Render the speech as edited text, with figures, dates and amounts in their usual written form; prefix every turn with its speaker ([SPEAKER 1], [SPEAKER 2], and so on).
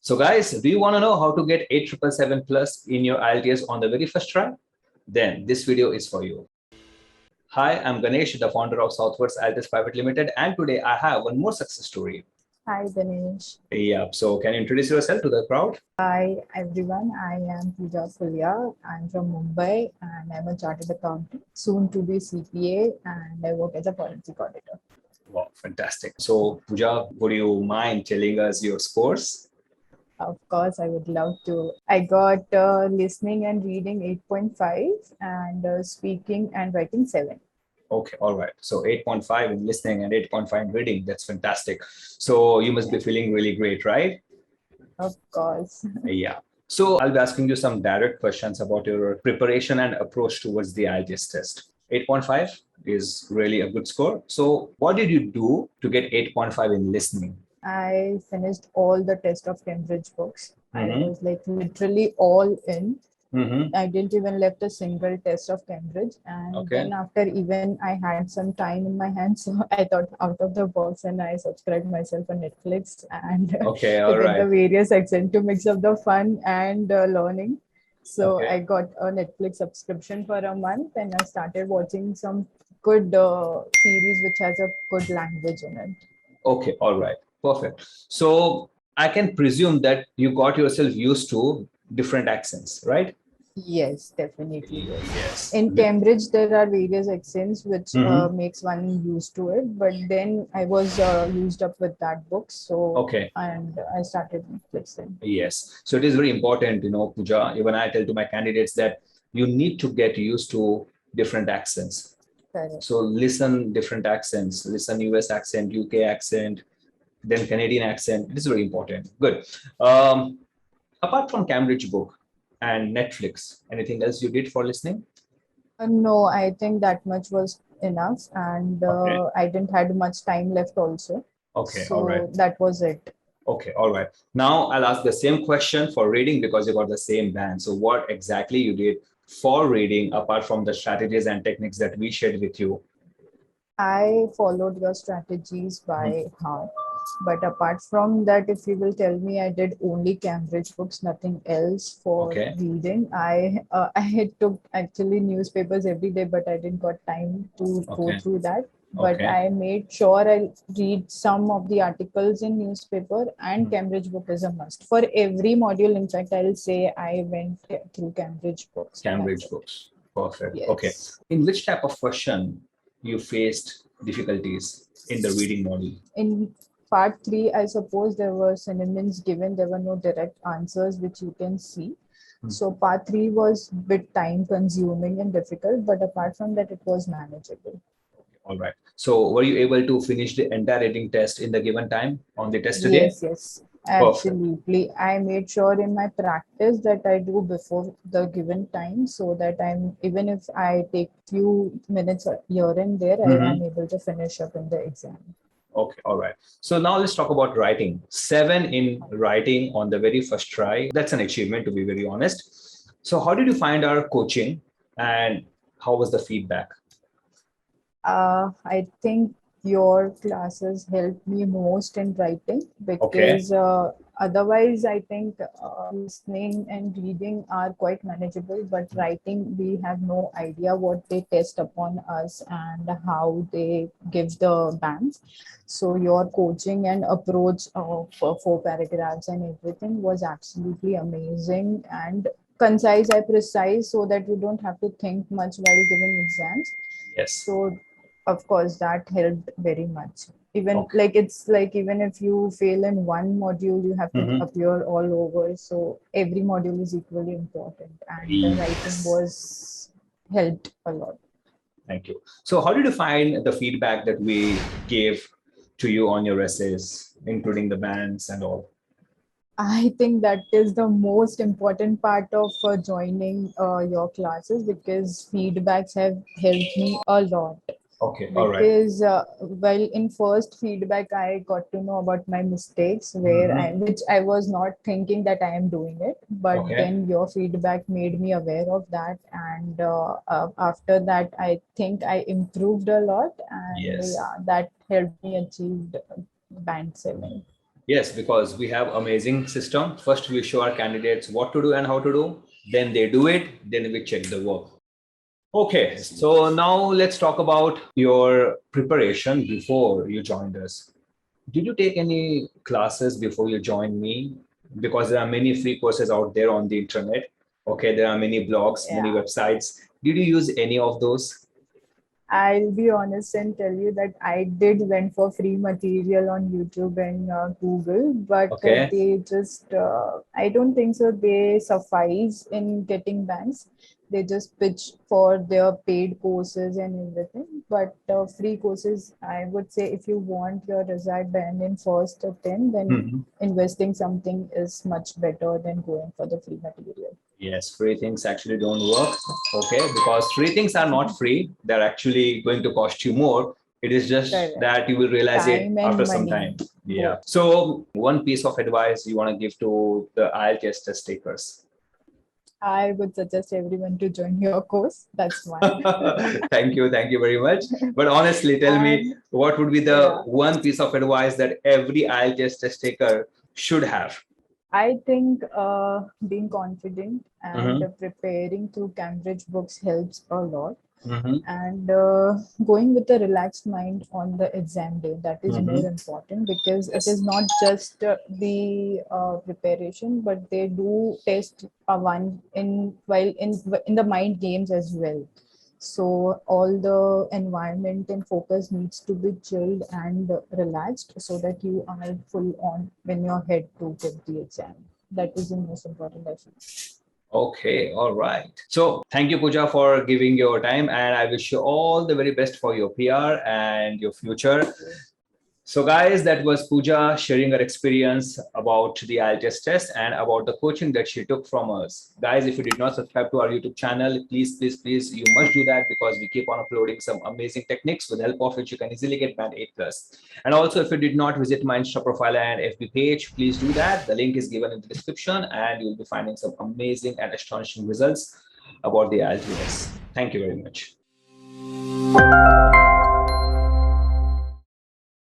[SPEAKER 1] So guys, do you want to know how to get 8777 plus in your IELTS on the very first try? Then this video is for you. Hi, I'm Ganesh, the founder of Southwards IELTS Private Limited, and today I have one more success story.
[SPEAKER 2] Hi Ganesh.
[SPEAKER 1] Yeah, so can you introduce yourself to the crowd?
[SPEAKER 2] Hi everyone, I am Pooja Fulia. I'm from Mumbai and I'm a chartered accountant, soon to be CPA, and I work as a forensic auditor.
[SPEAKER 1] Wow, fantastic. So Pooja, would you mind telling us your scores?
[SPEAKER 2] Of course, I would love to. I got listening and reading 8.5 and speaking and writing 7.
[SPEAKER 1] Okay, all right. So 8.5 in listening and 8.5 in reading. That's fantastic. So you must be feeling really great, right?
[SPEAKER 2] Of course.
[SPEAKER 1] Yeah. So I'll be asking you some direct questions about your preparation and approach towards the IELTS test. 8.5 is really a good score. So what did you do to get 8.5 in listening?
[SPEAKER 2] I finished all the test of Cambridge books. I
[SPEAKER 1] Mhm.
[SPEAKER 2] was like literally all in.
[SPEAKER 1] Mhm.
[SPEAKER 2] I didn't even left a single test of Cambridge. And
[SPEAKER 1] Okay.
[SPEAKER 2] then after even I had some time in my hands, so I thought out of the box and I subscribed myself on Netflix and
[SPEAKER 1] Okay,
[SPEAKER 2] to
[SPEAKER 1] all
[SPEAKER 2] get the
[SPEAKER 1] right.
[SPEAKER 2] various accent to mix up the fun and learning. So
[SPEAKER 1] Okay.
[SPEAKER 2] I got a Netflix subscription for a month and I started watching some good series which has a good language in it.
[SPEAKER 1] Okay, all right. Perfect. So I can presume that you got yourself used to different accents, right?
[SPEAKER 2] Yes, definitely. Yes.
[SPEAKER 1] Yes.
[SPEAKER 2] In Cambridge, there are various accents which
[SPEAKER 1] Mhm.
[SPEAKER 2] makes one used to it. But then I was used up with that book, so
[SPEAKER 1] Okay.
[SPEAKER 2] and I started listening.
[SPEAKER 1] Yes. So it is very important, Pooja, even I tell to my candidates that you need to get used to different accents.
[SPEAKER 2] Correct.
[SPEAKER 1] So listen different accents, listen US accent, UK accent, then Canadian accent. It is very important. Good. Apart from Cambridge book and Netflix, anything else you did for listening?
[SPEAKER 2] No, I think that much was enough, and
[SPEAKER 1] Okay.
[SPEAKER 2] I didn't had much time left also.
[SPEAKER 1] Okay. All right.
[SPEAKER 2] So that was it.
[SPEAKER 1] Okay. All right. Now I'll ask the same question for reading because you got the same band. So what exactly you did for reading apart from the strategies and techniques that we shared with you?
[SPEAKER 2] I followed your strategies
[SPEAKER 1] Mhm.
[SPEAKER 2] by heart. But apart from that, if you will tell me, I did only Cambridge books, nothing else for
[SPEAKER 1] Okay.
[SPEAKER 2] reading. I took actually newspapers every day, but I didn't got time to go
[SPEAKER 1] Okay.
[SPEAKER 2] through that. But
[SPEAKER 1] Okay.
[SPEAKER 2] I made sure I read some of the articles in newspaper, and
[SPEAKER 1] Mhm.
[SPEAKER 2] Cambridge book is a must for every module. In fact, I'll say I went through Cambridge books. That's
[SPEAKER 1] Cambridge
[SPEAKER 2] it.
[SPEAKER 1] books. Perfect. Okay.
[SPEAKER 2] Yes.
[SPEAKER 1] In which type of question you faced difficulties in the reading model?
[SPEAKER 2] In part 3, I suppose there were synonyms given, there were no direct answers which you can see.
[SPEAKER 1] Hmm.
[SPEAKER 2] So part 3 was a bit time consuming and difficult, but apart from that, it was manageable.
[SPEAKER 1] All right. So were you able to finish the entire reading test in the given time on the test today?
[SPEAKER 2] Yes,
[SPEAKER 1] Perfect.
[SPEAKER 2] absolutely. I made sure in my practice that I do before the given time so that I'm, even if I take few minutes here and there, I
[SPEAKER 1] Mhm.
[SPEAKER 2] am able to finish up in the exam.
[SPEAKER 1] Okay, all right. So now let's talk about writing. 7 in writing on the very first try. That's an achievement, to be very honest. So how did you find our coaching and how was the feedback?
[SPEAKER 2] I think your classes helped me most in writing
[SPEAKER 1] Okay.
[SPEAKER 2] because otherwise, I think listening and reading are quite manageable, but writing, we have no idea what they test upon us and how they give the bands. So, your coaching and approach of 4 paragraphs and everything was absolutely amazing and concise and precise so that you don't have to think much while giving exams.
[SPEAKER 1] Yes.
[SPEAKER 2] So of course that helped very much. Even
[SPEAKER 1] Okay.
[SPEAKER 2] like it's like even if you fail in one module, you have to
[SPEAKER 1] Mhm.
[SPEAKER 2] appear all over. So every module is equally important, and the writing
[SPEAKER 1] Yes.
[SPEAKER 2] was helped a lot.
[SPEAKER 1] Thank you. So how did you find the feedback that we gave to you on your essays, including the bands and all?
[SPEAKER 2] I think that is the most important part of joining your classes because feedbacks have helped me a lot.
[SPEAKER 1] Okay. All right.
[SPEAKER 2] Because well, in first feedback I got to know about my mistakes where I
[SPEAKER 1] Mhm.
[SPEAKER 2] which I was not thinking that I am doing it, but
[SPEAKER 1] Okay.
[SPEAKER 2] then your feedback made me aware of that, and after that I think I improved a lot, and
[SPEAKER 1] Yes.
[SPEAKER 2] yeah, that helped me achieve band 7.
[SPEAKER 1] Yes, because we have amazing system. First, we show our candidates what to do and how to do. Then they do it. Then we check the work. Okay, so now let's talk about your preparation before you joined us. Did you take any classes before you joined me? Because there are many free courses out there on the internet. Okay, there are many blogs, many
[SPEAKER 2] Yeah.
[SPEAKER 1] websites. Did you use any of those?
[SPEAKER 2] I'll be honest and tell you that I did went for free material on YouTube and Google, but
[SPEAKER 1] Okay.
[SPEAKER 2] they just, I don't think so. They suffice in getting banks. They just pitch for their paid courses and everything. But free courses, I would say, if you want your result band in first attempt, then
[SPEAKER 1] Mhm.
[SPEAKER 2] investing something is much better than going for the free material.
[SPEAKER 1] Yes, free things actually don't work. Okay, because free things are not free. They're actually going to cost you more. It is just
[SPEAKER 2] Correct.
[SPEAKER 1] that you will realize it
[SPEAKER 2] Time
[SPEAKER 1] after
[SPEAKER 2] and
[SPEAKER 1] some
[SPEAKER 2] money,
[SPEAKER 1] time. Yeah.
[SPEAKER 2] both.
[SPEAKER 1] So one piece of advice you want to give to the IELTS test takers.
[SPEAKER 2] I would suggest everyone to join your course. That's one.
[SPEAKER 1] Thank you very much. But honestly, tell me,
[SPEAKER 2] And
[SPEAKER 1] what would be the
[SPEAKER 2] yeah,
[SPEAKER 1] one piece of advice that every IELTS test taker should have?
[SPEAKER 2] I think being confident and
[SPEAKER 1] Mhm,
[SPEAKER 2] preparing through Cambridge books helps a lot.
[SPEAKER 1] mhm,
[SPEAKER 2] And going with a relaxed mind on the exam day, that is more
[SPEAKER 1] mhm.
[SPEAKER 2] important because it is
[SPEAKER 1] Yes.
[SPEAKER 2] not just the preparation, but they do test a one in while in the mind games as well. So all the environment and focus needs to be chilled and relaxed so that you are full on when you're head to get the exam. That is the most important, I feel.
[SPEAKER 1] Okay, all right. So thank you, Pooja, for giving your time, and I wish you all the very best for your PR and your future. So, guys, that was Pooja sharing her experience about the IELTS test and about the coaching that she took from us. Guys, if you did not subscribe to our YouTube channel, please, you must do that because we keep on uploading some amazing techniques with the help of which you can easily get band 8 plus. And also, if you did not visit my Insta profile and FB page, please do that. The link is given in the description, and you'll be finding some amazing and astonishing results about the IELTS. Thank you very much.